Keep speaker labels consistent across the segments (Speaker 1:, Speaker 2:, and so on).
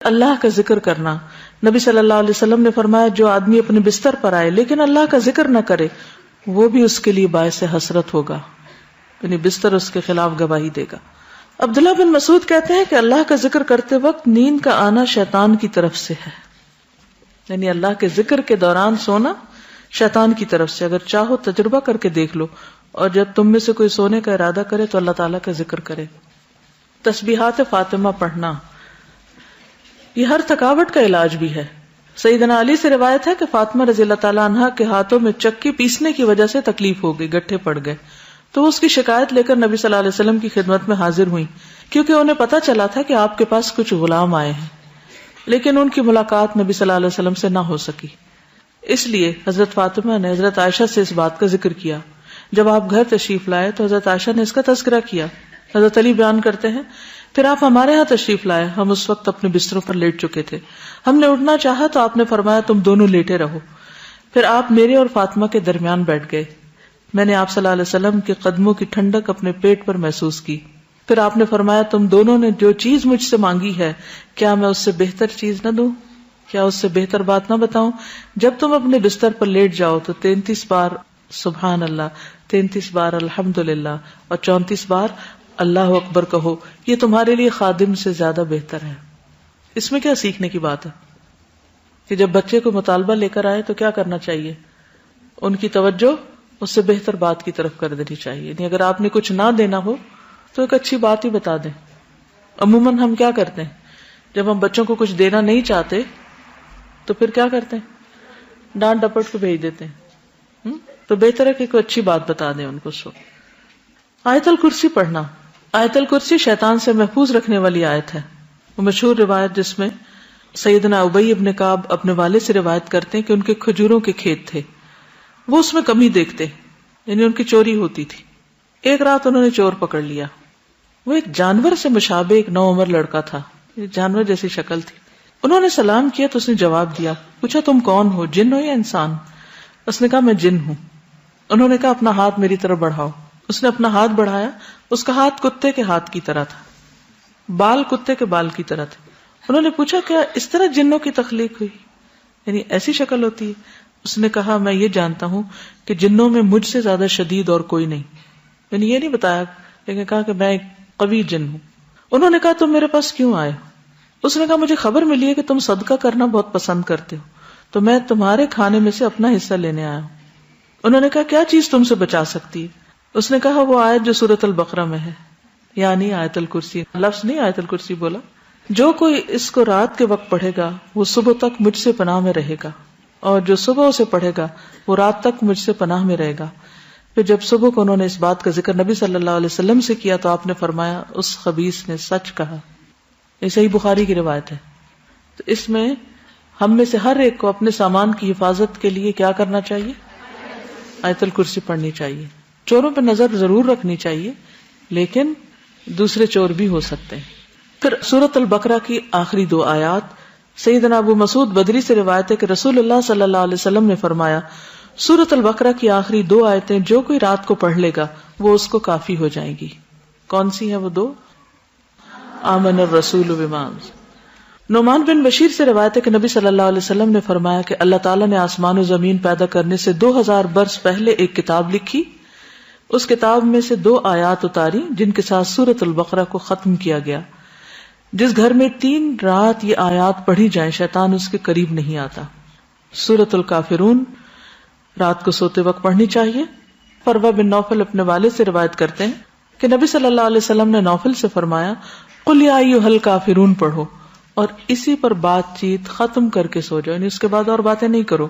Speaker 1: اللہ کا ذکر کرنا. نبی صلی اللہ علیہ وسلم نے فرمایا جو آدمی اپنے بستر پر آئے لیکن اللہ کا ذکر نہ کرے وہ بھی اس کے لیے باعث حسرت ہوگا، یعنی بستر اس کے خلاف گواہی دے گا. عبداللہ بن مسعود کہتے ہیں کہ اللہ کا ذکر کرتے وقت نیند کا آنا شیطان کی طرف سے ہے، یعنی اللہ کے ذکر کے دوران سونا شیطان کی طرف سے. اگر چاہو تجربہ کر کے دیکھ لو، اور جب تم میں سے کوئی سونے کا ارادہ کرے تو اللہ تعالیٰ کا ذکر کرے. تسبیحات فاطمہ پڑھنا یہ ہر تھکاوٹ کا علاج بھی ہے. سیدنا علی سے روایت ہے کہ فاطمہ رضی اللہ تعالیٰ عنہا کے ہاتھوں میں چکی پیسنے کی وجہ سے تکلیف ہو گئی، گٹھے پڑ گئے، تو وہ اس کی شکایت لے کر نبی صلی اللہ علیہ وسلم کی خدمت میں حاضر ہوئی، کیونکہ انہیں پتا چلا تھا کہ آپ کے پاس کچھ غلام آئے ہیں، لیکن ان کی ملاقات نبی صلی اللہ علیہ وسلم سے نہ ہو سکی. اس لیے حضرت فاطمہ نے حضرت عائشہ سے اس بات کا ذکر کیا. جب آپ گھر تشریف لائے تو حضرت عائشہ نے اس کا تذکرہ کیا. حضرت علی بیان کرتے ہیں پھر آپ ہمارے ہاں تشریف لائے، ہم اس وقت اپنے بستروں پر لیٹ چکے تھے، ہم نے اٹھنا چاہا تو آپ نے فرمایا تم دونوں لیٹے رہو. پھر آپ میرے اور فاطمہ کے درمیان بیٹھ گئے. میں نے آپ صلی اللہ علیہ وسلم کے قدموں کی ٹھنڈک اپنے پیٹ پر محسوس کی. پھر آپ نے فرمایا تم دونوں نے جو چیز مجھ سے مانگی ہے کیا میں اس سے بہتر چیز نہ دوں، کیا اس سے بہتر بات نہ بتاؤں؟ جب تم اپنے بستر پر لیٹ جاؤ تو 33 بار سبحان اللہ، 33 بار الحمدللہ اور 34 بار اللہ اکبر کہو، یہ تمہارے لیے خادم سے زیادہ بہتر ہے. اس میں کیا سیکھنے کی بات ہے کہ جب بچے کو مطالبہ لے کر آئے تو کیا کرنا چاہیے؟ ان کی توجہ اس سے بہتر بات کی طرف کر دینی چاہیے. یعنی اگر آپ نے کچھ نہ دینا ہو تو ایک اچھی بات ہی بتا دیں. عموماً ہم کیا کرتے ہیں جب ہم بچوں کو کچھ دینا نہیں چاہتے تو پھر کیا کرتے ہیں؟ ڈانٹ ڈپٹ کو بھیج دیتے ہیں. تو بہتر ہے کہ کوئی اچھی بات بتا دیں ان کو. آیت الکرسی پڑھنا. آیت الکرسی شیطان سے محفوظ رکھنے والی آیت ہے. وہ مشہور روایت جس میں سیدنا ابی ابن کعب اپنے والد سے روایت کرتے ہیں کہ ان کے کھجوروں کے کھیت تھے، وہ اس میں کمی دیکھتے، یعنی ان کی چوری ہوتی تھی. ایک رات انہوں نے چور پکڑ لیا. وہ ایک جانور سے مشابہ ایک نوعمر لڑکا تھا، جانور جیسی شکل تھی. انہوں نے سلام کیا تو اس نے جواب دیا. پوچھا تم کون ہو، جن ہو یا انسان؟ اس نے کہا میں جن ہوں. انہوں نے کہا اپنا ہاتھ میری طرف بڑھاؤ. اس نے اپنا ہاتھ بڑھایا. اس کا ہاتھ کتے کے ہاتھ کی طرح تھا، بال کتے کے بال کی طرح تھے. انہوں نے پوچھا کیا اس طرح جنوں کی تخلیق ہوئی، یعنی ایسی شکل ہوتی ہے؟ اس نے کہا میں یہ جانتا ہوں کہ جنوں میں مجھ سے زیادہ شدید اور کوئی نہیں. یعنی یہ نہیں بتایا لیکن کہا کہ میں ایک قوی جن ہوں. انہوں نے کہا تم میرے پاس کیوں آئے ہو؟ اس نے کہا مجھے خبر ملی ہے کہ تم صدقہ کرنا بہت پسند کرتے ہو تو میں تمہارے کھانے میں سے اپنا حصہ لینے آیا ہوں. انہوں نے کہا کیا چیز تم سے بچا سکتی ہے؟ اس نے کہا وہ آیت جو سورۃ البقرہ میں ہے، یعنی آیت الکرسی. لفظ نہیں آیت الکرسی بولا. جو کوئی اس کو رات کے وقت پڑھے گا وہ صبح تک مجھ سے پناہ میں رہے گا، اور جو صبح اسے پڑھے گا وہ رات تک مجھ سے پناہ میں رہے گا. پھر جب صبح کو انہوں نے اس بات کا ذکر نبی صلی اللہ علیہ وسلم سے کیا تو آپ نے فرمایا اس خبیث نے سچ کہا. یہ صحیح بخاری کی روایت ہے. تو اس میں ہم میں سے ہر ایک کو اپنے سامان کی حفاظت کے لیے کیا کرنا چاہیے؟ آیت الکرسی پڑھنی چاہیے. چوروں پہ نظر ضرور رکھنی چاہیے لیکن دوسرے چور بھی ہو سکتے ہیں. پھر سورۃ البقرہ کی آخری 2 آیات. سیدنا ابو مسعود بدری سے روایت ہے کہ رسول اللہ صلی اللہ علیہ وسلم نے فرمایا سورۃ البقرہ کی آخری 2 آیتیں جو کوئی رات کو پڑھ لے گا وہ اس کو کافی ہو جائیں گی. کون سی ہیں وہ 2؟ آمن الرسول بما. نعمان بن بشیر سے روایت ہے کہ نبی صلی اللہ علیہ وسلم نے فرمایا کہ اللہ تعالیٰ نے آسمان و زمین پیدا کرنے سے 2000 برس پہلے ایک کتاب لکھی. اس کتاب میں سے 2 آیات اتاری جن کے ساتھ سورۃ البقرہ کو ختم کیا گیا. جس گھر میں 3 رات یہ آیات پڑھی جائیں شیطان اس کے قریب نہیں آتا. سورۃ الکافرون رات کو سوتے وقت پڑھنی چاہیے. فروہ بن نوفل اپنے والد سے روایت کرتے ہیں کہ نبی صلی اللہ علیہ وسلم نے نوفل سے فرمایا قل یا ایھا الکافرون پڑھو اور اسی پر بات چیت ختم کر کے سو جاؤ، یعنی اس کے بعد اور باتیں نہیں کرو.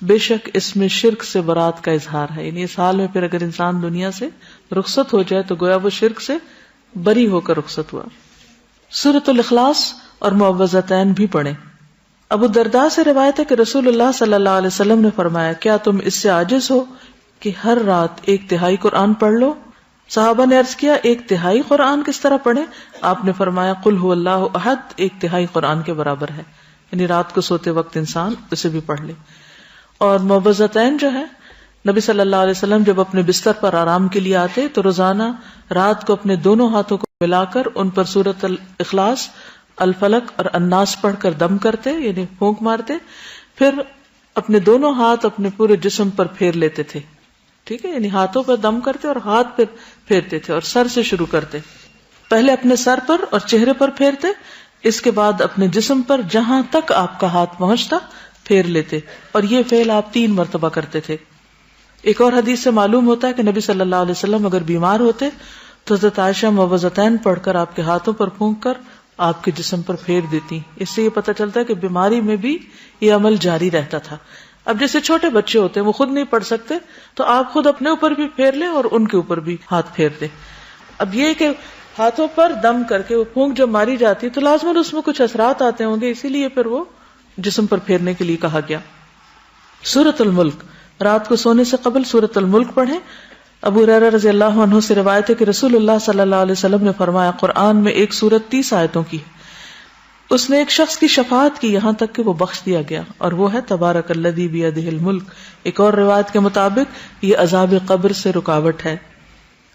Speaker 1: بے شک اس میں شرک سے برات کا اظہار ہے. یعنی اس حال میں پھر اگر انسان دنیا سے رخصت ہو جائے تو گویا وہ شرک سے بری ہو کر رخصت ہوا. سورۃ الاخلاص اور معوذتین بھی پڑھیں. ابو الدرداء سے روایت ہے کہ رسول اللہ صلی اللہ علیہ وسلم نے فرمایا کیا تم اس سے عاجز ہو کہ ہر رات 1/3 قرآن پڑھ لو؟ صحابہ نے عرض کیا 1/3 قرآن کس طرح پڑھیں؟ آپ نے فرمایا قل هو اللہ احد 1/3 قرآن کے برابر ہے. یعنی رات کو سوتے وقت انسان اسے بھی پڑھ لے. اور معوذتین جو ہے نبی صلی اللہ علیہ وسلم جب اپنے بستر پر آرام کے لیے آتے تو روزانہ رات کو اپنے دونوں ہاتھوں کو ملا کر ان پر سورۃ الاخلاص الفلق اور الناس پڑھ کر دم کرتے یعنی پھونک مارتے، پھر اپنے دونوں ہاتھ اپنے پورے جسم پر پھیر لیتے تھے. ٹھیک ہے، یعنی ہاتھوں پر دم کرتے اور ہاتھ پھر پھیرتے تھے، اور سر سے شروع کرتے. پہلے اپنے سر پر اور چہرے پر پھیرتے، اس کے بعد اپنے جسم پر جہاں تک آپ کا ہاتھ پہنچتا پھیر لیتے، اور یہ فعل آپ 3 مرتبہ کرتے تھے. ایک اور حدیث سے معلوم ہوتا ہے کہ نبی صلی اللہ علیہ وسلم اگر بیمار ہوتے تو حضرت عائشہ موعظتین پڑھ کر آپ کے ہاتھوں پر پھونک کر آپ کے جسم پر پھیر دیتی. اس سے یہ پتہ چلتا ہے کہ بیماری میں بھی یہ عمل جاری رہتا تھا. اب جیسے چھوٹے بچے ہوتے ہیں وہ خود نہیں پڑھ سکتے تو آپ خود اپنے اوپر بھی پھیر لیں اور ان کے اوپر بھی ہاتھ پھیر دیں. اب یہ کہ ہاتھوں پر دم کر کے وہ پھونک جب ماری جاتی تو لازماً اس میں کچھ اثرات آتے ہوں گے، اسی لیے پھر وہ جسم پر پھیرنے کے لیے کہا گیا. سورۃ الملک، رات کو سونے سے قبل سورۃ الملک پڑھیں. ابو ہریرہ رضی اللہ عنہ سے روایت ہے کہ رسول اللہ صلی اللہ علیہ وسلم نے فرمایا قرآن میں ایک سورت 30 آیتوں کی ہے، اس نے ایک شخص کی شفاعت کی یہاں تک کہ وہ بخش دیا گیا، اور وہ ہے تبارک الذی بیدہ الملک. ایک اور روایت کے مطابق یہ عذاب قبر سے رکاوٹ ہے.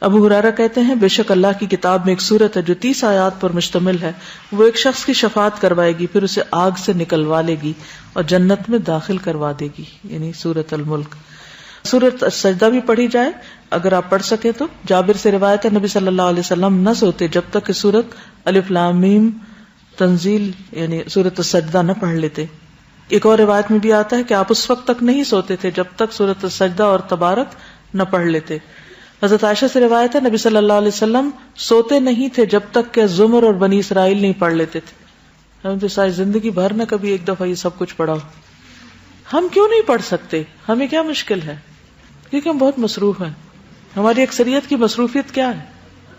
Speaker 1: ابو ہریرہ کہتے ہیں بے شک اللہ کی کتاب میں ایک سورت ہے جو 30 آیات پر مشتمل ہے، وہ ایک شخص کی شفاعت کروائے گی، پھر اسے آگ سے نکلوا لے گی اور جنت میں داخل کروا دے گی، یعنی سورۃ الملک. سورۃ السجدہ بھی پڑھی جائے اگر آپ پڑھ سکیں تو. جابر سے روایت ہے نبی صلی اللہ علیہ وسلم نہ سوتے جب تک کہ سورۃ الف لام میم تنزیل یعنی سورۃ السجدہ نہ پڑھ لیتے. ایک اور روایت میں بھی آتا ہے کہ آپ اس وقت تک نہیں سوتے تھے جب تک سورۃ السجدہ اور تبارک نہ پڑھ لیتے. حضرت عائشہ سے روایت ہے نبی صلی اللہ علیہ وسلم سوتے نہیں تھے جب تک کہ زمر اور بنی اسرائیل نہیں پڑھ لیتے تھے. ہم تو ساری زندگی بھر نہ کبھی ایک دفعہ یہ سب کچھ پڑھا ہو. ہم کیوں نہیں پڑھ سکتے؟ ہمیں کیا مشکل ہے؟ کیونکہ ہم بہت مصروف ہیں. ہماری اکثریت کی مصروفیت کیا ہے؟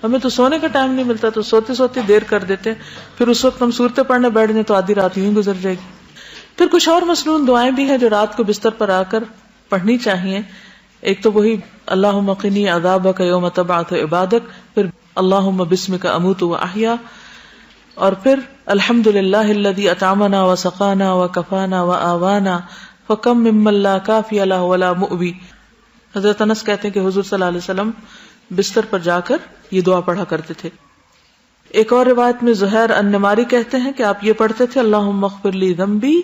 Speaker 1: ہمیں تو سونے کا ٹائم نہیں ملتا تو سوتے سوتے دیر کر دیتے ہیں، پھر اس وقت ہم صورتیں پڑھنے بیٹھ جائیں تو آدھی رات یوں گزر جائے گی. پھر کچھ اور مسنون دعائیں بھی ہیں جو رات کو بستر پر آ کر پڑھنی چاہیے. ایک تو وہی اللہم قنی عذابک یوم تبعث عبادک، پھر اللہم بسمک اموت واحیا، اور پھر الحمدللہ الذی اطعمنا وسقانا وکفانا وآوانا فکم ممن لا کافی لہ ولا مؤوی. حضرت انس کہتے ہیں کہ حضور صلی اللہ علیہ وسلم بستر پر جا کر یہ دعا پڑھا کرتے تھے. ایک اور روایت میں زہیر النماری کہتے ہیں کہ آپ یہ پڑھتے تھے اللہم اغفر لی ذنبی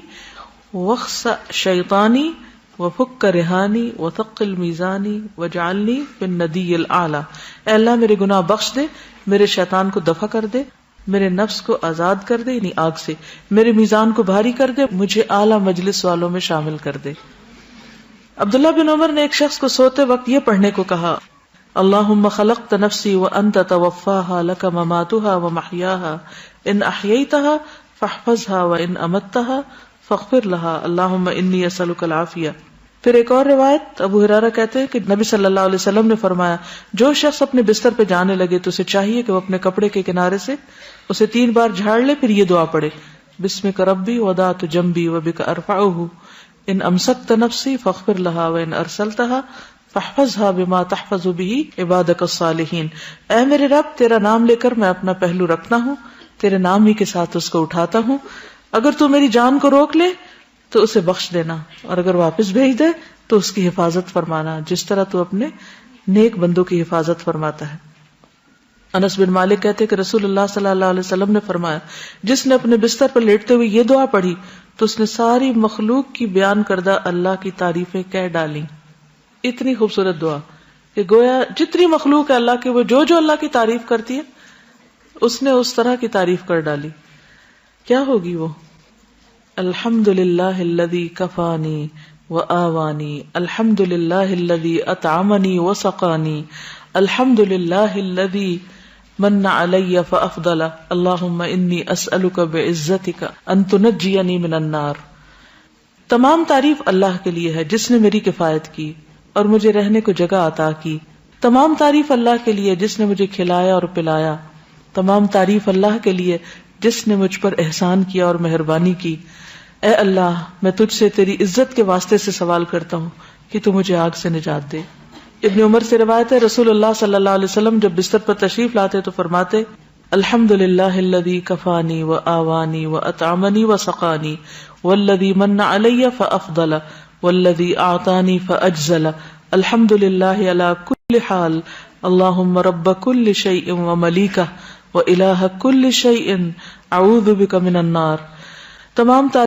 Speaker 1: واخسأ شیطانی وفک رہانی وثقل میزانی وجعلنی فی الندی الاعلی. اے اللہ میرے گناہ بخش دے، میرے شیطان کو دفع کر دے، میرے نفس کو آزاد کر دے یعنی آگ سے، میرے میزان کو بھاری کر دے، مجھے اعلی مجلس والوں میں شامل کر دے. عبداللہ بن عمر نے ایک شخص کو سوتے وقت یہ پڑھنے کو کہا اللہم خلقت نفسی وانت توفاها لک مماتها ومحیاها ان احییتها فاحفظها وان امتها فاغفر لها اللہم انی اسألک العافیہ. پھر ایک اور روایت ابو ہریرہ کہتے ہیں کہ نبی صلی اللہ علیہ وسلم نے فرمایا جو شخص اپنے بستر پہ جانے لگے تو اسے چاہیے کہ وہ اپنے کپڑے کے کنارے سے اسے 3 بار جھاڑ لے، پھر یہ دعا پڑھے بسمک ربی وضعت جنبی وبک ارفعہ ان امسکت نفسی فاغفر لها وان ارسلتها فاحفظها بما تحفظ به عبادك الصالحین. اے میرے رب تیرا نام لے کر میں اپنا پہلو رکھتا ہوں، تیرے نام ہی کے ساتھ اس کو اٹھاتا ہوں، اگر تو میری جان کو روک لے تو اسے بخش دینا، اور اگر واپس بھیج دے تو اس کی حفاظت فرمانا جس طرح تو اپنے نیک بندوں کی حفاظت فرماتا ہے. انس بن مالک کہتے کہ رسول اللہ صلی اللہ علیہ وسلم نے فرمایا جس نے اپنے بستر پر لیٹتے ہوئے یہ دعا پڑھی تو اس نے ساری مخلوق کی بیان کردہ اللہ کی تعریفیں کہہ ڈالی. اتنی خوبصورت دعا کہ گویا جتنی مخلوق ہے اللہ کے وہ جو اللہ کی تعریف کرتی ہے اس نے اس طرح کی تعریف کر ڈالی. کیا ہوگی وہ؟ الحمدللہ الذی کفانی وآوانی، الحمدللہ الذی اطعمنی وسقانی، الحمدللہ الذی من علی فافضل، اللہم انی اسألک بعزتک ان تنجینی من النار. تمام تعریف اللہ کے لیے ہے جس نے میری کفایت کی اور مجھے رہنے کو جگہ عطا کی. تمام تعریف اللہ کے لیے جس نے مجھے کھلایا اور پلایا. تمام تعریف اللہ کے لیے جس نے مجھ پر احسان کیا اور مہربانی کی. اے اللہ میں تجھ سے تیری عزت کے واسطے سے سوال کرتا ہوں کہ تو مجھے آگ سے نجات دے. ابن عمر سے روایت ہے رسول اللہ صلی اللہ علیہ وسلم جب بستر پر تشریف لاتے تو فرماتے الحمدللہ الذی کفانی وآوانی واطعمنی وسقانی والذی من علی فافضل والذی اعطانی فاجزل الحمدللہ علی کل حال اللہم رب کل شیء وملیکہ وإلہ کل شیء اعوذ بک من النار. تمام